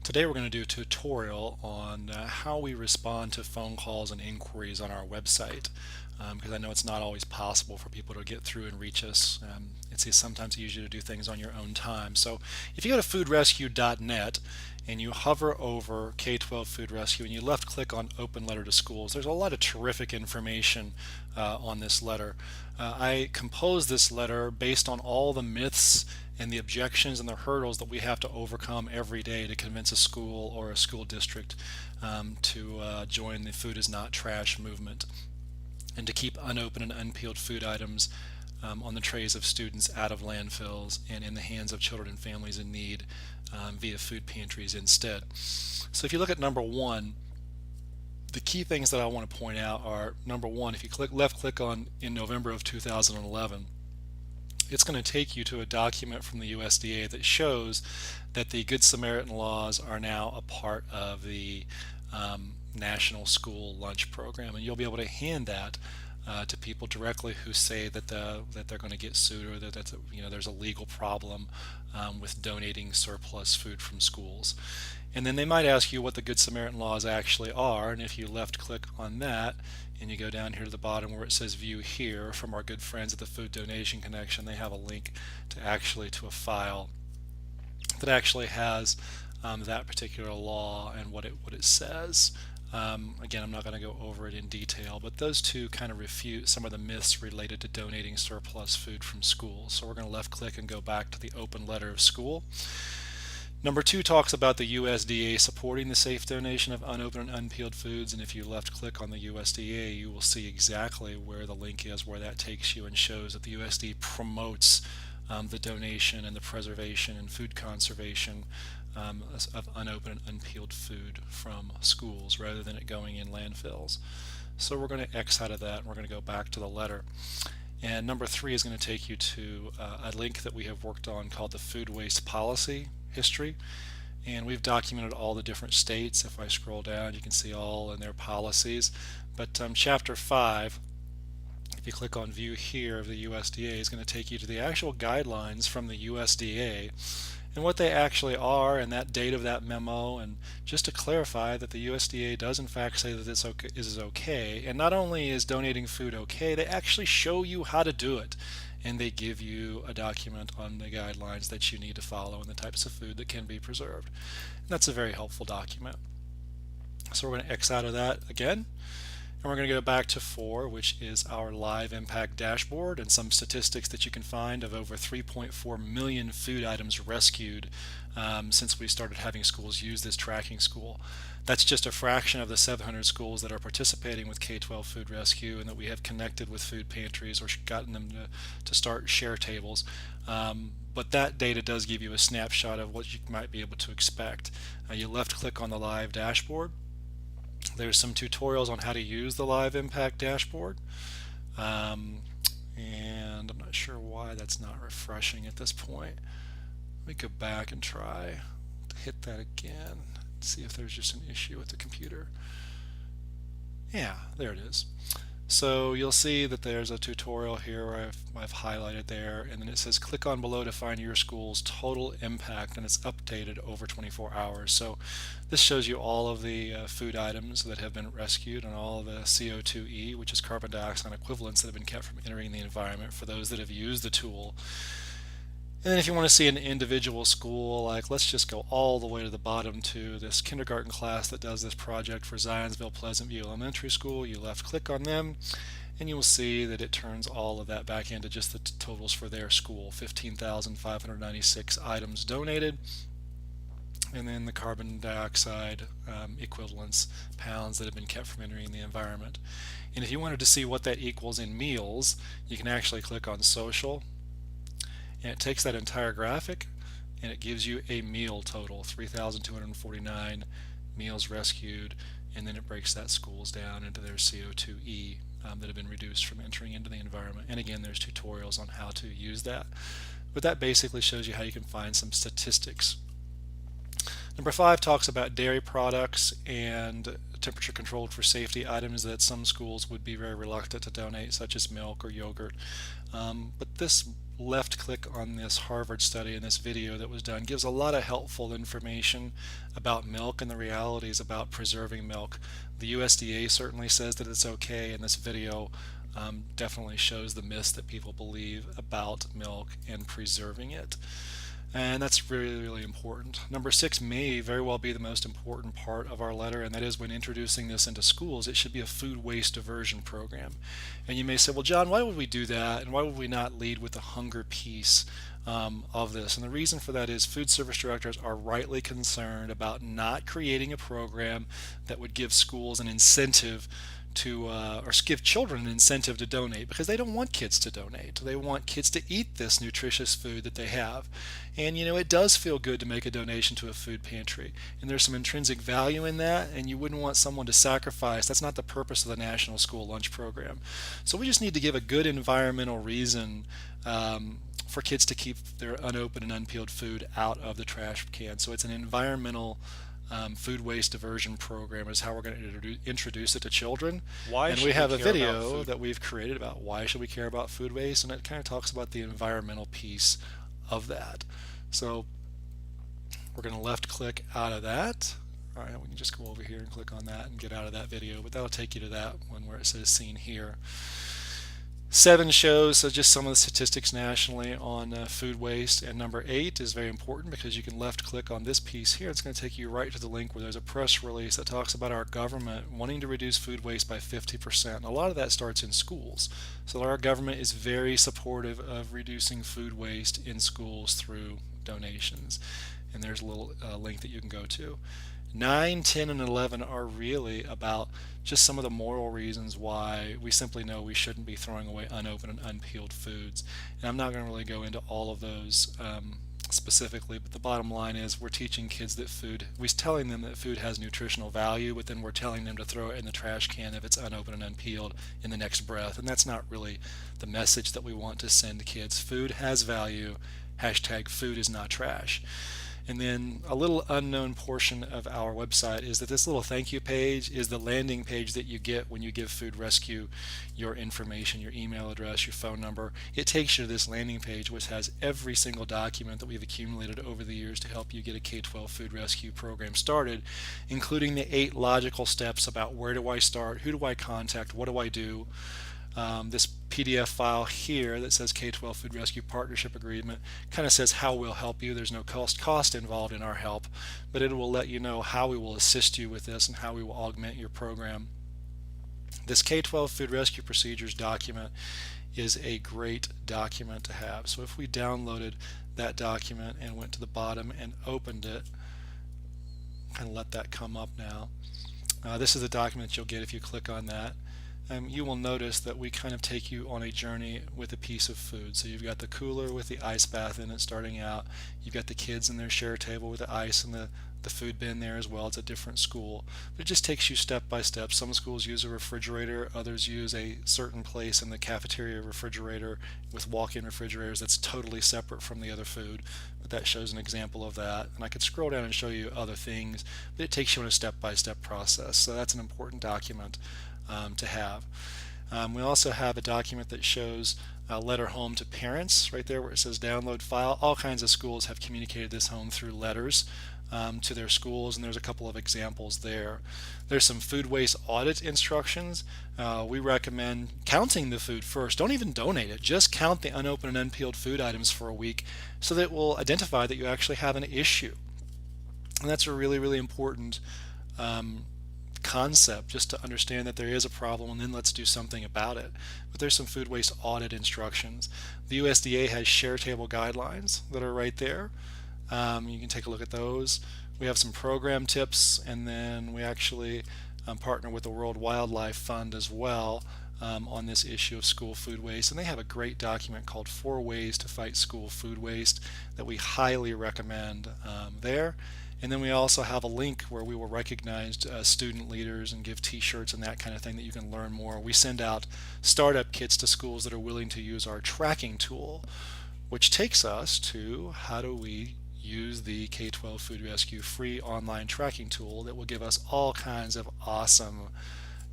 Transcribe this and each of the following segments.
Today we're going to do a tutorial on how we respond to phone calls and inquiries on our website, because I know it's not always possible for people to get through and reach us. It's sometimes easier to do things on your own time. So if you go to foodrescue.net and you hover over K-12 Food Rescue and you left click on Open Letter to Schools, there's a lot of terrific information on this letter. I composed this letter based on all the myths and the objections and the hurdles that we have to overcome every day to convince a school or a school district to join the Food is Not Trash movement and to keep unopened and unpeeled food items on the trays of students out of landfills and in the hands of children and families in need via food pantries instead. So if you look at number one, the key things that I want to point out are, number one, if you left click on in November of 2011, it's going to take you to a document from the USDA that shows that the Good Samaritan laws are now a part of the National School Lunch Program, and you'll be able to hand that to people directly who say that they're going to get sued, or that there's a legal problem with donating surplus food from schools. And then they might ask you what the Good Samaritan laws actually are, and if you left click on that and you go down here to the bottom where it says view here from our good friends at the Food Donation Connection, they have a link to a file that actually has that particular law and what it says. Again, I'm not going to go over it in detail, but those two kind of refute some of the myths related to donating surplus food from schools. So we're going to left click and go back to the open letter of school. Number two talks about the USDA supporting the safe donation of unopened and unpeeled foods, and if you left click on the USDA, you will see exactly where the link is, where that takes you, and shows that the USDA promotes the donation and the preservation and food conservation of unopened and unpeeled food from schools rather than it going in landfills. So we're going to X out of that and we're going to go back to the letter. And number three is going to take you to a link that we have worked on called the Food Waste Policy History. And we've documented all the different states. If I scroll down, you can see all in their policies. But Chapter 5, if you click on View here of the USDA, is going to take you to the actual guidelines from the USDA and what they actually are and that date of that memo, and just to clarify that the USDA does in fact say that this is okay, and not only is donating food okay, they actually show you how to do it, and they give you a document on the guidelines that you need to follow and the types of food that can be preserved. And that's a very helpful document. So we're going to X out of that again. And we're going to go back to 4, which is our live impact dashboard and some statistics that you can find of over 3.4 million food items rescued since we started having schools use this tracking tool. That's just a fraction of the 700 schools that are participating with K-12 Food Rescue and that we have connected with food pantries or gotten them to start share tables. But that data does give you a snapshot of what you might be able to expect. You left click on the live dashboard. There's some tutorials on how to use the live impact dashboard, and I'm not sure why that's not refreshing at this point. Let me go back and try to hit that again, see if there's just an issue with the computer. Yeah, there it is. So you'll see that there's a tutorial here where I've highlighted there, and then it says click on below to find your school's total impact, and it's updated over 24 hours. So this shows you all of the food items that have been rescued and all of the CO2e, which is carbon dioxide equivalents that have been kept from entering the environment for those that have used the tool. And then if you want to see an individual school, like let's just go all the way to the bottom to this kindergarten class that does this project for Zionsville Pleasant View Elementary School, you left click on them and you will see that it turns all of that back into just the totals for their school, 15,596 items donated, and then the carbon dioxide equivalents, pounds that have been kept from entering the environment. And if you wanted to see what that equals in meals, you can actually click on social, and it takes that entire graphic and it gives you a meal total, 3,249 meals rescued, and then it breaks that schools down into their CO2e that have been reduced from entering into the environment. And again, there's tutorials on how to use that. But that basically shows you how you can find some statistics. Number 5 talks about dairy products and temperature controlled for safety items that some schools would be very reluctant to donate, such as milk or yogurt. But this left click on this Harvard study in this video that was done, gives a lot of helpful information about milk and the realities about preserving milk. The USDA certainly says that it's okay, and this video definitely shows the myths that people believe about milk and preserving it. And that's really, really important. Number 6 may very well be the most important part of our letter, and that is when introducing this into schools, it should be a food waste diversion program. And you may say, well, John, why would we do that? And why would we not lead with the hunger piece of this? And the reason for that is food service directors are rightly concerned about not creating a program that would give schools an incentive to or give children an incentive to donate, because they don't want kids to donate. They want kids to eat this nutritious food that they have. And it does feel good to make a donation to a food pantry, and there's some intrinsic value in that, and you wouldn't want someone to sacrifice. That's not the purpose of the National School Lunch Program. So we just need to give a good environmental reason for kids to keep their unopened and unpeeled food out of the trash can. So it's an environmental food waste diversion program is how we're going to introduce it to children. And we have a video that we've created about why should we care about food waste, and it kind of talks about the environmental piece of that. So we're going to left click out of that. All right, we can just go over here and click on that and get out of that video, but that'll take you to that one where it says seen here. 7 shows so just some of the statistics nationally on food waste, and number 8 is very important because you can left click on this piece here. It's going to take you right to the link where there's a press release that talks about our government wanting to reduce food waste by 50%. And a lot of that starts in schools. So our government is very supportive of reducing food waste in schools through donations. And there's a little link that you can go to. 9, 10, and 11 are really about just some of the moral reasons why we simply know we shouldn't be throwing away unopened and unpeeled foods. And I'm not going to really go into all of those specifically, but the bottom line is we're teaching kids that we're telling them that food has nutritional value, but then we're telling them to throw it in the trash can if it's unopened and unpeeled in the next breath. And that's not really the message that we want to send to kids. Food has value. Hashtag food is not trash. And then a little unknown portion of our website is that this little thank you page is the landing page that you get when you give Food Rescue your information, your email address, your phone number. It takes you to this landing page which has every single document that we've accumulated over the years to help you get a K-12 Food Rescue program started, including the 8 logical steps about where do I start, who do I contact, what do I do. This PDF file here that says K-12 Food Rescue Partnership Agreement kind of says how we'll help you. There's no cost involved in our help, but it will let you know how we will assist you with this and how we will augment your program. This K-12 Food Rescue Procedures document is a great document to have. So if we downloaded that document and went to the bottom and opened it, kind of let that come up now. This is the document you'll get if you click on that. You will notice that we kind of take you on a journey with a piece of food. So you've got the cooler with the ice bath in it starting out. You've got the kids in their share table with the ice and the food bin there as well. It's a different school. But it just takes you step by step. Some schools use a refrigerator. Others use a certain place in the cafeteria refrigerator with walk-in refrigerators that's totally separate from the other food. But that shows an example of that. And I could scroll down and show you other things, but it takes you on a step-by-step process. So that's an important document to have. We also have a document that shows a letter home to parents right there where it says download file. All kinds of schools have communicated this home through letters to their schools, and there's a couple of examples there. There's some food waste audit instructions. We recommend counting the food first. Don't even donate it. Just count the unopened and unpeeled food items for a week so that it will identify that you actually have an issue. And that's a really, really important concept, just to understand that there is a problem and then let's do something about it. But there's some food waste audit instructions. The USDA has share table guidelines that are right there. You can take a look at those. We have some program tips, and then we actually partner with the World Wildlife Fund as well on this issue of school food waste, and they have a great document called 4 Ways to Fight School Food Waste that we highly recommend there. And then we also have a link where we will recognize student leaders and give t-shirts and that kind of thing that you can learn more. We send out startup kits to schools that are willing to use our tracking tool, which takes us to how do we use the K-12 Food Rescue free online tracking tool that will give us all kinds of awesome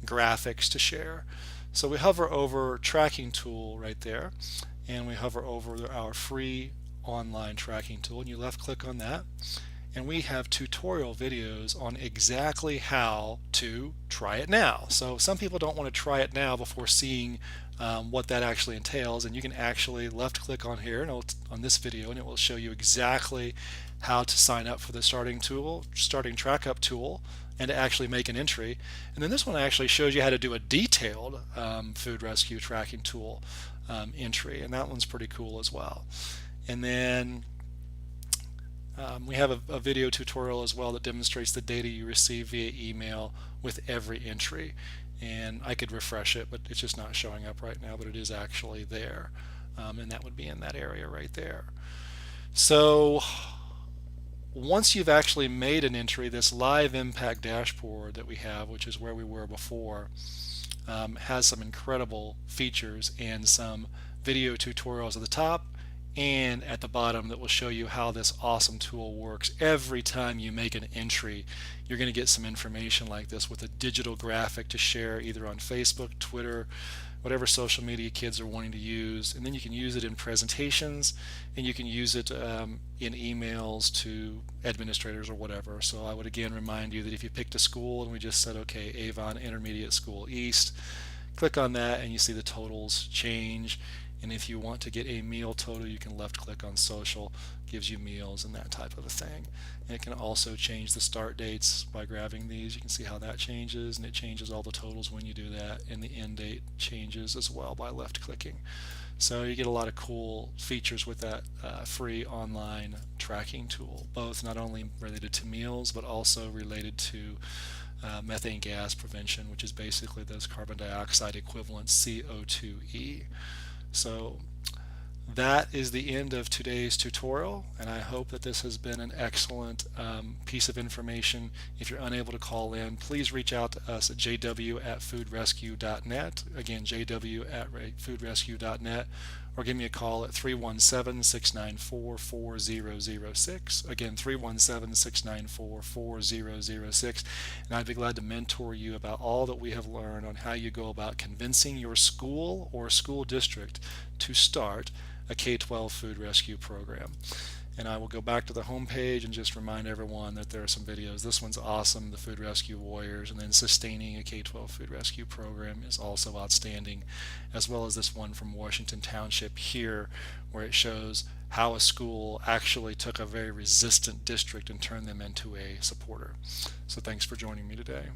graphics to share. So we hover over tracking tool right there, and we hover over our free online tracking tool, and you left click on that, and we have tutorial videos on exactly how to try it now. So some people don't want to try it now before seeing what that actually entails, and you can actually left click on here and on this video, and it will show you exactly how to sign up for the starting track up tool, and to actually make an entry. And then this one actually shows you how to do a detailed food rescue tracking tool entry, and that one's pretty cool as well. And then we have a video tutorial as well that demonstrates the data you receive via email with every entry. And I could refresh it, but it's just not showing up right now, but it is actually there. And that would be in that area right there. So once you've actually made an entry, this live impact dashboard that we have, which is where we were before, has some incredible features and some video tutorials at the top and at the bottom that will show you how this awesome tool works. Every time you make an entry, you're going to get some information like this with a digital graphic to share either on Facebook, Twitter, whatever social media kids are wanting to use, and then you can use it in presentations, and you can use it in emails to administrators or whatever. So I would again remind you that if you picked a school and we just said, okay, Avon Intermediate School East, click on that and you see the totals change. And if you want to get a meal total, you can left click on social, gives you meals and that type of a thing. And it can also change the start dates by grabbing these. You can see how that changes, and it changes all the totals when you do that, and the end date changes as well by left clicking. So you get a lot of cool features with that free online tracking tool, both not only related to meals but also related to methane gas prevention, which is basically those carbon dioxide equivalents, CO2e. So that is the end of today's tutorial, and I hope that this has been an excellent piece of information. If you're unable to call in, please reach out to us at jw@foodrescue.net. Again, jw@foodrescue.net, or give me a call at 317-694-4006. Again, 317-694-4006. And I'd be glad to mentor you about all that we have learned on how you go about convincing your school or school district to start a K-12 food rescue program. And I will go back to the home page and just remind everyone that there are some videos. This one's awesome, the Food Rescue Warriors, and then sustaining a K-12 food rescue program is also outstanding, as well as this one from Washington Township here, where it shows how a school actually took a very resistant district and turned them into a supporter. So thanks for joining me today.